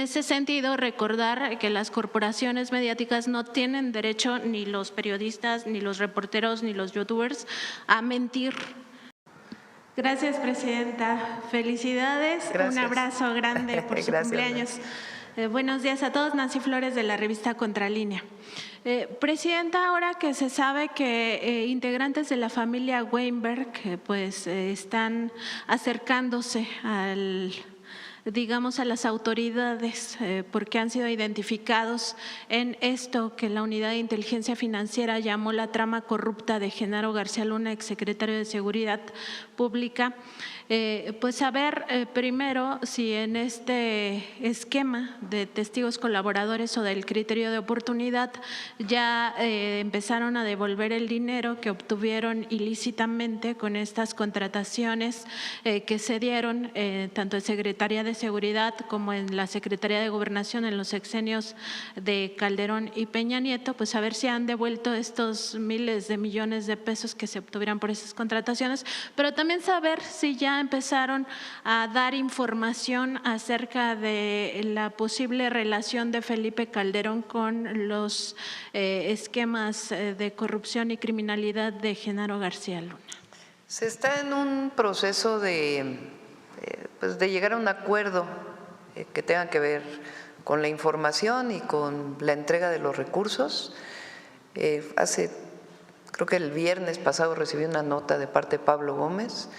ese sentido, recordar que las corporaciones mediáticas no tienen derecho, ni los periodistas, ni los reporteros, ni los youtubers, a mentir. Gracias, presidenta. Felicidades. Gracias. Un abrazo grande por su cumpleaños. Buenos días a todos. Nancy Flores, de la revista Contralínea. Presidenta, ahora que se sabe que integrantes de la familia Weinberg están acercándose a las autoridades porque han sido identificados en esto que la Unidad de Inteligencia Financiera llamó la trama corrupta de Genaro García Luna, exsecretario de Seguridad Pública. Saber primero si en este esquema de testigos colaboradores o del criterio de oportunidad ya empezaron a devolver el dinero que obtuvieron ilícitamente con estas contrataciones que se dieron tanto en Secretaría de Seguridad como en la Secretaría de Gobernación en los sexenios de Calderón y Peña Nieto, pues a ver si han devuelto estos miles de millones de pesos que se obtuvieran por esas contrataciones, pero también saber si ya empezaron a dar información acerca de la posible relación de Felipe Calderón con los esquemas de corrupción y criminalidad de Genaro García Luna. Se está en un proceso de llegar a un acuerdo que tenga que ver con la información y con la entrega de los recursos. Creo que el viernes pasado recibí una nota de parte de Pablo Gómez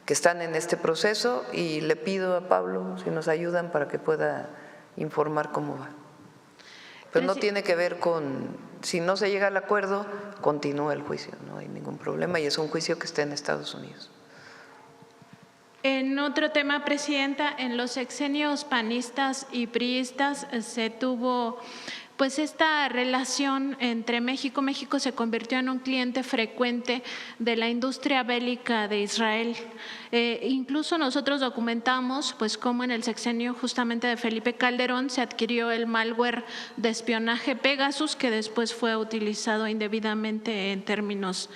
que están en este proceso y le pido a Pablo si nos ayudan para que pueda informar cómo va. Pero no tiene que ver con, si no se llega al acuerdo, continúa el juicio, no hay ningún problema y es un juicio que está en Estados Unidos. En otro tema, presidenta, en los sexenios panistas y priistas se tuvo esta relación entre México. México se convirtió en un cliente frecuente de la industria bélica de Israel. Incluso nosotros documentamos cómo en el sexenio justamente de Felipe Calderón se adquirió el malware de espionaje Pegasus, que después fue utilizado indebidamente en términos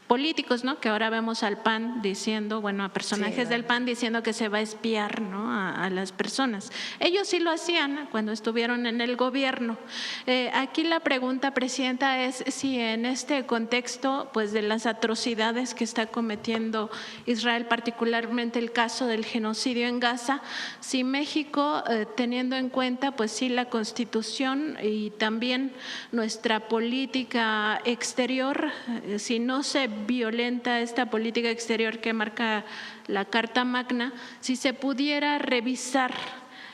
políticos, ¿no? Que ahora vemos al PAN diciendo, a personajes del PAN diciendo que se va a espiar, ¿no? a las personas. Ellos sí lo hacían cuando estuvieron en el gobierno. Aquí la pregunta, presidenta, es si en este contexto de las atrocidades que está cometiendo Israel, particularmente el caso del genocidio en Gaza, si México, teniendo en cuenta la Constitución y también nuestra política exterior, si no se violenta esta política exterior que marca la Carta Magna, si se pudiera revisar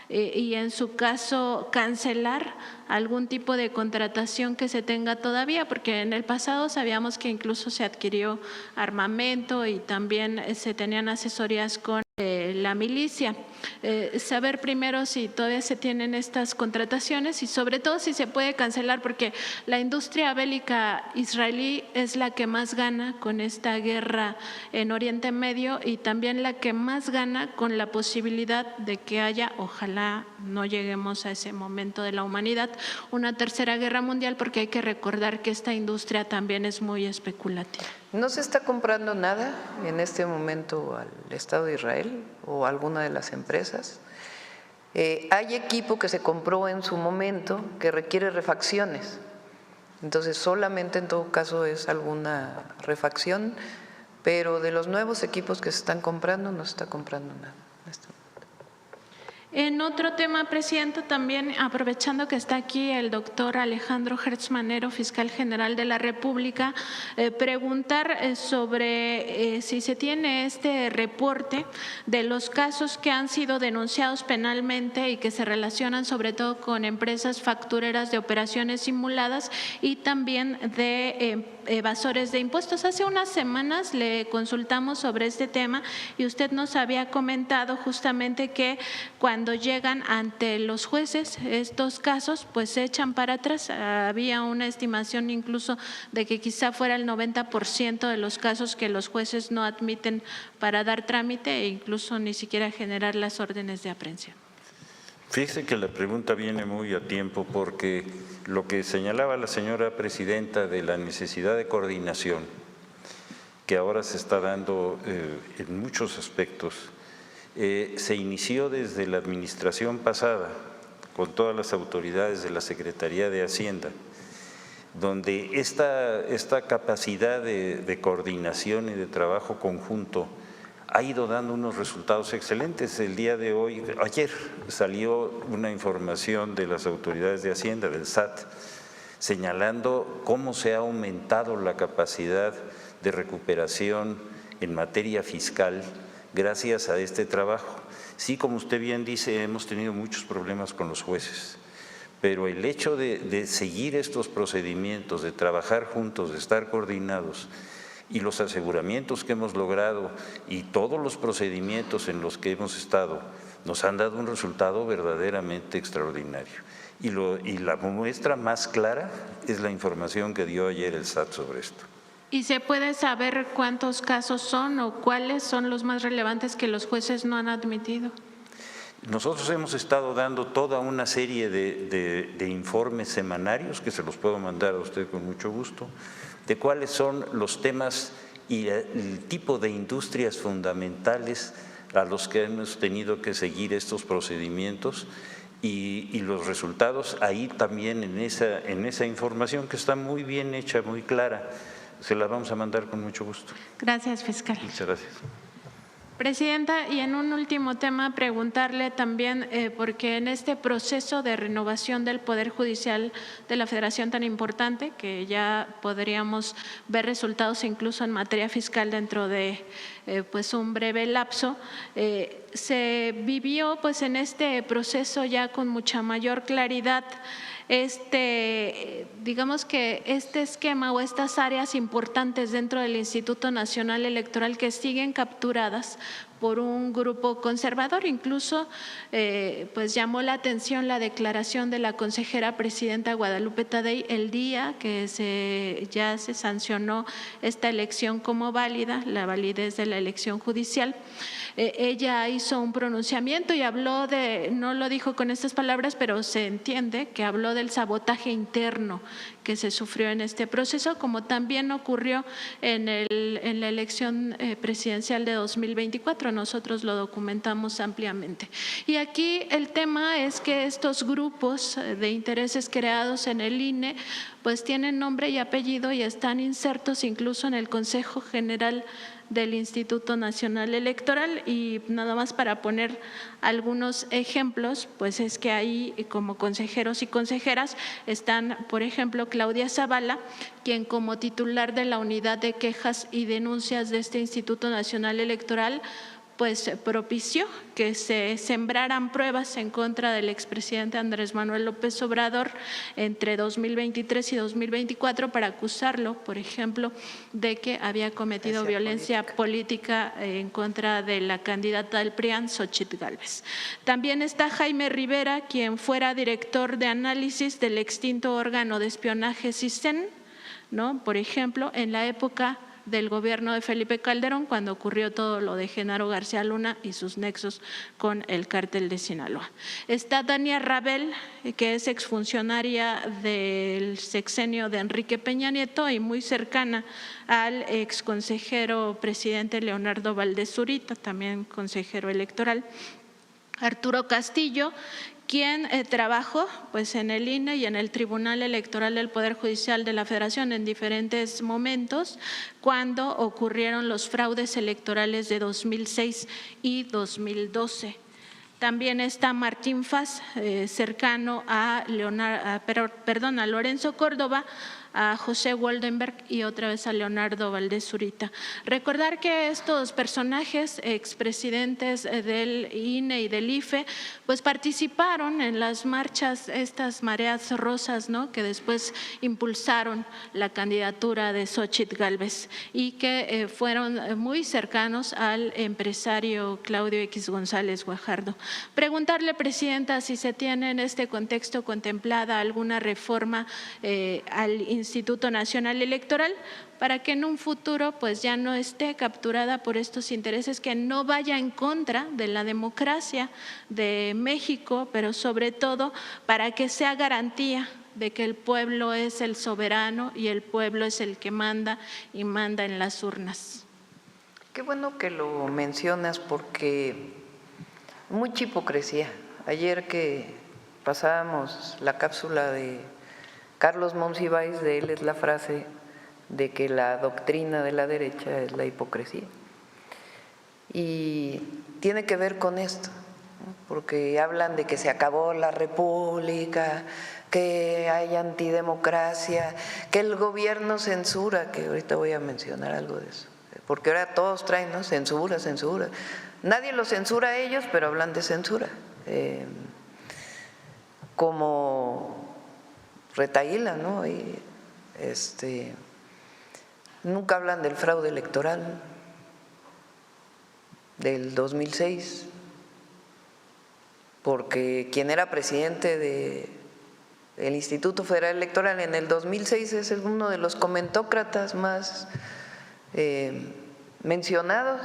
y en su caso cancelar algún tipo de contratación que se tenga todavía, porque en el pasado sabíamos que incluso se adquirió armamento y también se tenían asesorías con la milicia. Saber primero si todavía se tienen estas contrataciones y sobre todo si se puede cancelar, porque la industria bélica israelí es la que más gana con esta guerra en Oriente Medio y también la que más gana con la posibilidad de que haya, ojalá no lleguemos a ese momento de la humanidad, una tercera guerra mundial, porque hay que recordar que esta industria también es muy especulativa. No se está comprando nada en este momento al Estado de Israel o a alguna de las empresas. Hay equipo que se compró en su momento que requiere refacciones, entonces solamente en todo caso es alguna refacción, pero de los nuevos equipos que se están comprando no se está comprando nada. En otro tema, presidenta, también aprovechando que está aquí el doctor Alejandro Hertz Manero, fiscal general de la República, preguntar sobre si se tiene este reporte de los casos que han sido denunciados penalmente y que se relacionan sobre todo con empresas factureras de operaciones simuladas y también de evasores de impuestos. Hace unas semanas le consultamos sobre este tema y usted nos había comentado justamente que cuando llegan ante los jueces estos casos, se echan para atrás. Había una estimación incluso de que quizá fuera el 90% de los casos que los jueces no admiten para dar trámite e incluso ni siquiera generar las órdenes de aprehensión. Fíjese que la pregunta viene muy a tiempo porque lo que señalaba la señora presidenta de la necesidad de coordinación que ahora se está dando en muchos aspectos, se inició desde la administración pasada con todas las autoridades de la Secretaría de Hacienda, donde esta capacidad de coordinación y de trabajo conjunto ha ido dando unos resultados excelentes. El día de hoy, ayer salió una información de las autoridades de Hacienda, del SAT, señalando cómo se ha aumentado la capacidad de recuperación en materia fiscal gracias a este trabajo. Sí, como usted bien dice, hemos tenido muchos problemas con los jueces, pero el hecho de seguir estos procedimientos, de trabajar juntos, de estar coordinados, y los aseguramientos que hemos logrado y todos los procedimientos en los que hemos estado nos han dado un resultado verdaderamente extraordinario. Y la muestra más clara es la información que dio ayer el SAT sobre esto. ¿Y se puede saber cuántos casos son o cuáles son los más relevantes que los jueces no han admitido? Nosotros hemos estado dando toda una serie de informes semanarios, que se los puedo mandar a usted con mucho gusto, de cuáles son los temas y el tipo de industrias fundamentales a los que hemos tenido que seguir estos procedimientos y los resultados ahí también en esa información que está muy bien hecha, muy clara. Se la vamos a mandar con mucho gusto. Gracias, fiscal. Muchas gracias. Presidenta, y en un último tema preguntarle también, porque en este proceso de renovación del Poder Judicial de la Federación tan importante, que ya podríamos ver resultados incluso en materia fiscal dentro de pues un breve lapso, se vivió pues en este proceso ya con mucha mayor claridad digamos que este esquema o estas áreas importantes dentro del Instituto Nacional Electoral que siguen capturadas por un grupo conservador. Incluso pues llamó la atención la declaración de la consejera presidenta Guadalupe Tadei el día que ya se sancionó esta elección como válida, la validez de la elección judicial. Ella hizo un pronunciamiento y habló no lo dijo con estas palabras, pero se entiende que habló del sabotaje interno que se sufrió en este proceso, como también ocurrió en la elección presidencial de 2024. Nosotros lo documentamos ampliamente. Y aquí el tema es que estos grupos de intereses creados en el INE pues tienen nombre y apellido y están insertos incluso en el Consejo General del Instituto Nacional Electoral. Y nada más para poner algunos ejemplos, pues es que ahí como consejeros y consejeras están, por ejemplo, Claudia Zavala, quien como titular de la Unidad de Quejas y Denuncias de este Instituto Nacional Electoral pues propició que se sembraran pruebas en contra del expresidente Andrés Manuel López Obrador entre 2023 y 2024 para acusarlo, por ejemplo, de que había cometido violencia política en contra de la candidata del PRIAN, Xóchitl Gálvez. También está Jaime Rivera, quien fuera director de análisis del extinto órgano de espionaje CISEN, ¿no? Por ejemplo, en la época del gobierno de Felipe Calderón, cuando ocurrió todo lo de Genaro García Luna y sus nexos con el cártel de Sinaloa. Está Dania Rabel, que es exfuncionaria del sexenio de Enrique Peña Nieto y muy cercana al exconsejero presidente Leonardo Valdés Zurita, también consejero electoral. Arturo Castillo, quien trabajó pues en el INE y en el Tribunal Electoral del Poder Judicial de la Federación en diferentes momentos cuando ocurrieron los fraudes electorales de 2006 y 2012. También está Martín Faz, cercano a Lorenzo Córdoba, a José Woldenberg y otra vez a Leonardo Valdés Zurita. Recordar que estos personajes, expresidentes del INE y del IFE, pues participaron en las marchas, estas mareas rosas, ¿no?, que después impulsaron la candidatura de Xóchitl Gálvez y que fueron muy cercanos al empresario Claudio X González Guajardo. Preguntarle, presidenta, si se tiene en este contexto contemplada alguna reforma al Instituto Nacional Electoral para que en un futuro pues ya no esté capturada por estos intereses, que no vaya en contra de la democracia de México, pero sobre todo para que sea garantía de que el pueblo es el soberano y el pueblo es el que manda y manda en las urnas. Qué bueno que lo mencionas porque mucha hipocresía. Ayer que pasábamos la cápsula de Carlos Monsiváis, de él es la frase de que la doctrina de la derecha es la hipocresía. Y tiene que ver con esto, ¿no? Porque hablan de que se acabó la república, que hay antidemocracia, que el gobierno censura, que ahorita voy a mencionar algo de eso, porque ahora todos traen, ¿no? Censura, censura. Nadie los censura a ellos, pero hablan de censura. Como retaíla, ¿no? Y nunca hablan del fraude electoral del 2006, porque quien era presidente del Instituto Federal Electoral en el 2006 es uno de los comentócratas más mencionados,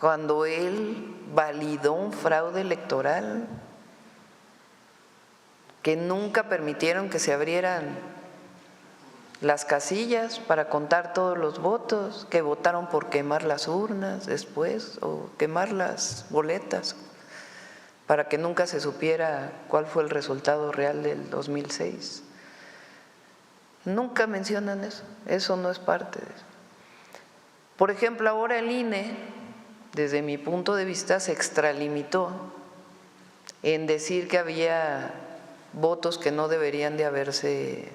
cuando él validó un fraude electoral que nunca permitieron que se abrieran las casillas para contar todos los votos, que votaron por quemar las urnas después o quemar las boletas para que nunca se supiera cuál fue el resultado real del 2006. Nunca mencionan eso no es parte de eso. Por ejemplo, ahora el INE, desde mi punto de vista, se extralimitó en decir que había votos que no deberían de haberse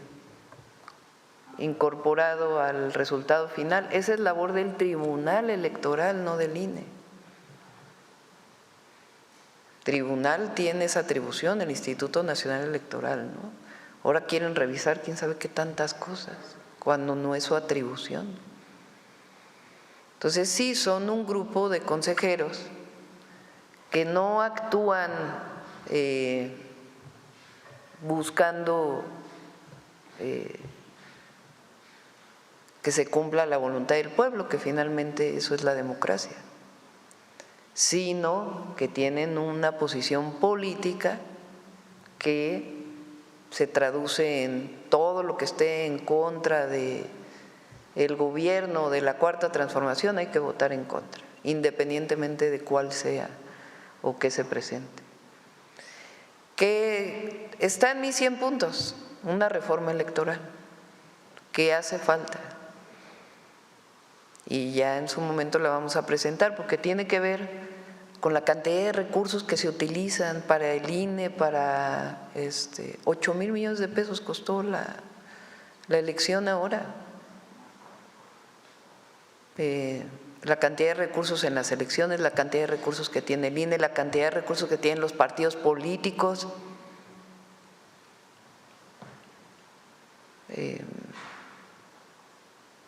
incorporado al resultado final. Esa es labor del Tribunal Electoral, no del INE. El tribunal tiene esa atribución, el Instituto Nacional Electoral, ¿no? Ahora quieren revisar quién sabe qué tantas cosas, cuando no es su atribución. Entonces sí, son un grupo de consejeros que no actúan buscando que se cumpla la voluntad del pueblo, que finalmente eso es la democracia, sino que tienen una posición política que se traduce en todo lo que esté en contra de el gobierno, de la Cuarta Transformación, hay que votar en contra, independientemente de cuál sea o qué se presente. Que está en mis 100 puntos, una reforma electoral que hace falta. Y ya en su momento la vamos a presentar, porque tiene que ver con la cantidad de recursos que se utilizan para el INE, para 8,000 millones de pesos costó la elección ahora. La cantidad de recursos en las elecciones, la cantidad de recursos que tiene el INE, la cantidad de recursos que tienen los partidos políticos.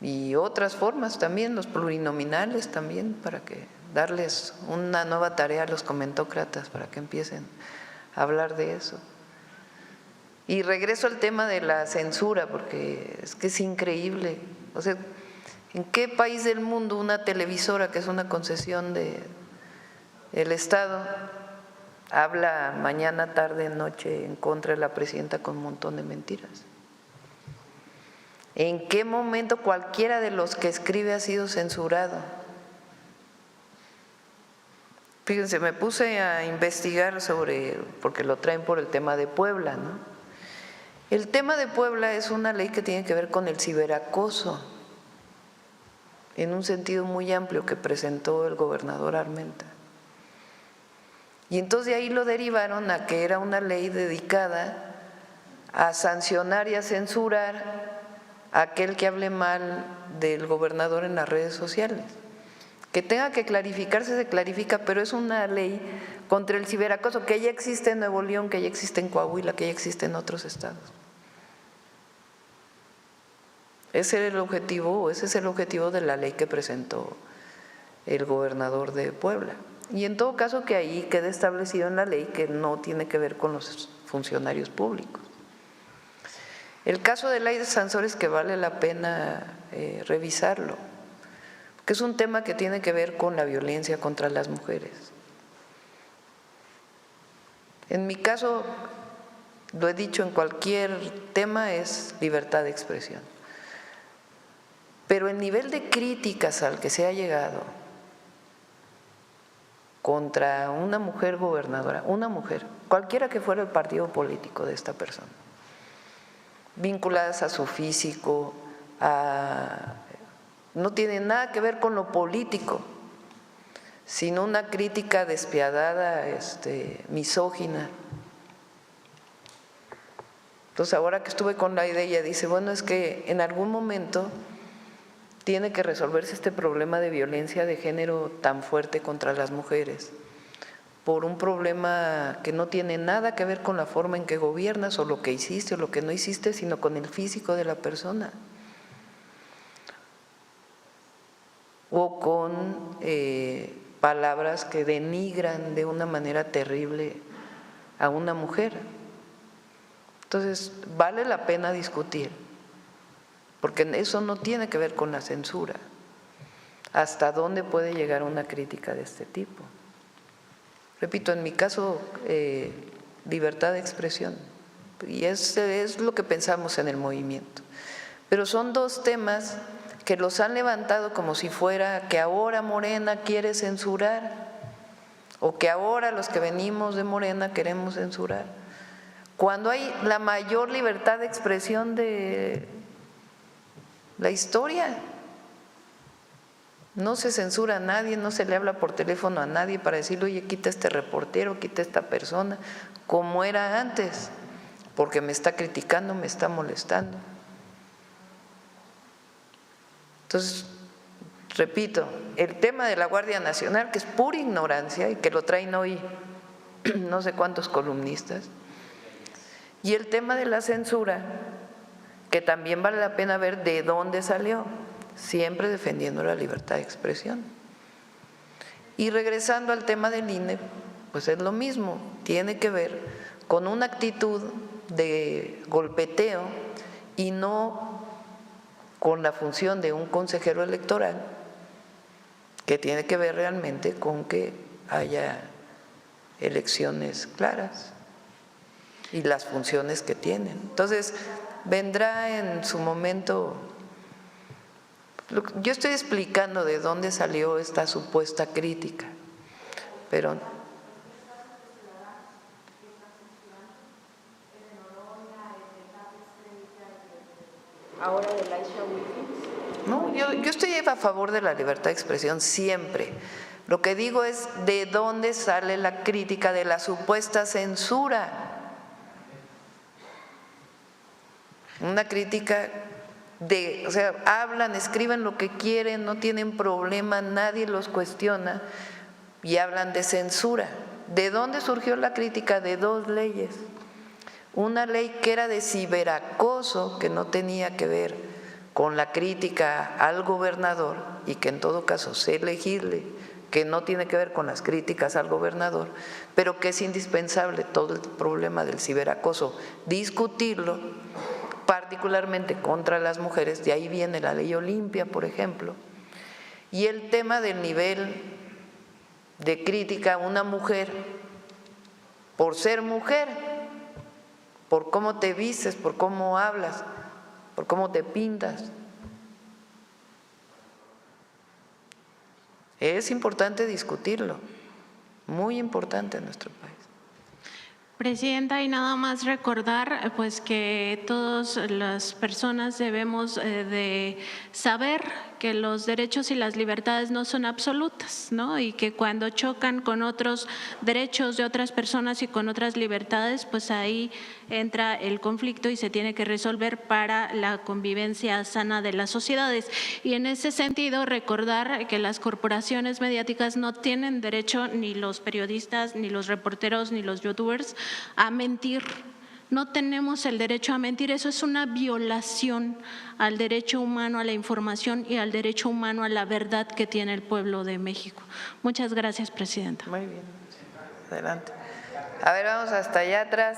Y otras formas también, los plurinominales también, para que darles una nueva tarea a los comentócratas para que empiecen a hablar de eso. Y regreso al tema de la censura, porque es que es increíble. O sea, ¿en qué país del mundo una televisora, que es una concesión del Estado, habla mañana, tarde, noche en contra de la presidenta con un montón de mentiras? ¿En qué momento cualquiera de los que escribe ha sido censurado? Fíjense, me puse a investigar porque lo traen por el tema de Puebla, ¿no? El tema de Puebla es una ley que tiene que ver con el ciberacoso, en un sentido muy amplio que presentó el gobernador Armenta. Y entonces de ahí lo derivaron a que era una ley dedicada a sancionar y a censurar a aquel que hable mal del gobernador en las redes sociales. Que tenga que clarificarse, se clarifica, pero es una ley contra el ciberacoso que ya existe en Nuevo León, que ya existe en Coahuila, que ya existe en otros estados. Ese era el objetivo, o ese es el objetivo de la ley que presentó el gobernador de Puebla. Y en todo caso que ahí quede establecido en la ley que no tiene que ver con los funcionarios públicos. El caso de Laida Sansores, que vale la pena revisarlo, que es un tema que tiene que ver con la violencia contra las mujeres. En mi caso, lo he dicho en cualquier tema, es libertad de expresión. Pero el nivel de críticas al que se ha llegado contra una mujer gobernadora, una mujer cualquiera que fuera el partido político de esta persona, vinculadas a su físico, no tiene nada que ver con lo político, sino una crítica despiadada, misógina. Entonces ahora que estuve con la idea, dice, bueno, es que en algún momento tiene que resolverse este problema de violencia de género tan fuerte contra las mujeres, por un problema que no tiene nada que ver con la forma en que gobiernas o lo que hiciste o lo que no hiciste, sino con el físico de la persona. O con palabras que denigran de una manera terrible a una mujer. Entonces, vale la pena discutir, porque eso no tiene que ver con la censura. ¿Hasta dónde puede llegar una crítica de este tipo? Repito, en mi caso, libertad de expresión, y es lo que pensamos en el movimiento. Pero son dos temas que los han levantado como si fuera que ahora Morena quiere censurar o que ahora los que venimos de Morena queremos censurar, cuando hay la mayor libertad de expresión de la historia. No se censura a nadie, no se le habla por teléfono a nadie para decirle, oye, quita este reportero, quita esta persona, como era antes, porque me está criticando, me está molestando. Entonces, repito, el tema de la Guardia Nacional, que es pura ignorancia y que lo traen hoy no sé cuántos columnistas, y el tema de la censura, que también vale la pena ver de dónde salió, siempre defendiendo la libertad de expresión. Y regresando al tema del INE, pues es lo mismo, tiene que ver con una actitud de golpeteo y no con la función de un consejero electoral, que tiene que ver realmente con que haya elecciones claras y las funciones que tienen. Entonces, vendrá en su momento. Yo estoy explicando de dónde salió esta supuesta crítica, pero ahora de Laisha Wilkins. no, yo estoy a favor de la libertad de expresión siempre. Lo que digo es de dónde sale la crítica de la supuesta censura. Una crítica o sea, hablan, escriben lo que quieren, no tienen problema, nadie los cuestiona y hablan de censura. ¿De dónde surgió la crítica? De dos leyes. Una ley que era de ciberacoso, que no tenía que ver con la crítica al gobernador y que en todo caso sé elegirle, que no tiene que ver con las críticas al gobernador, pero que es indispensable todo el problema del ciberacoso, discutirlo, particularmente contra las mujeres, de ahí viene la ley Olimpia, por ejemplo, y el tema del nivel de crítica a una mujer por ser mujer, por cómo te vistes, por cómo hablas, por cómo te pintas. Es importante discutirlo, muy importante en nuestro país. Presidenta, y nada más recordar pues que todas las personas debemos de saber que los derechos y las libertades no son absolutas, ¿no? Y que cuando chocan con otros derechos de otras personas y con otras libertades, pues ahí entra el conflicto y se tiene que resolver para la convivencia sana de las sociedades. Y en ese sentido, recordar que las corporaciones mediáticas no tienen derecho, ni los periodistas, ni los reporteros, ni los youtubers, a mentir. No tenemos el derecho a mentir, eso es una violación al derecho humano a la información y al derecho humano a la verdad que tiene el pueblo de México. Muchas gracias, Presidenta. Muy bien, adelante. A ver, vamos hasta allá atrás.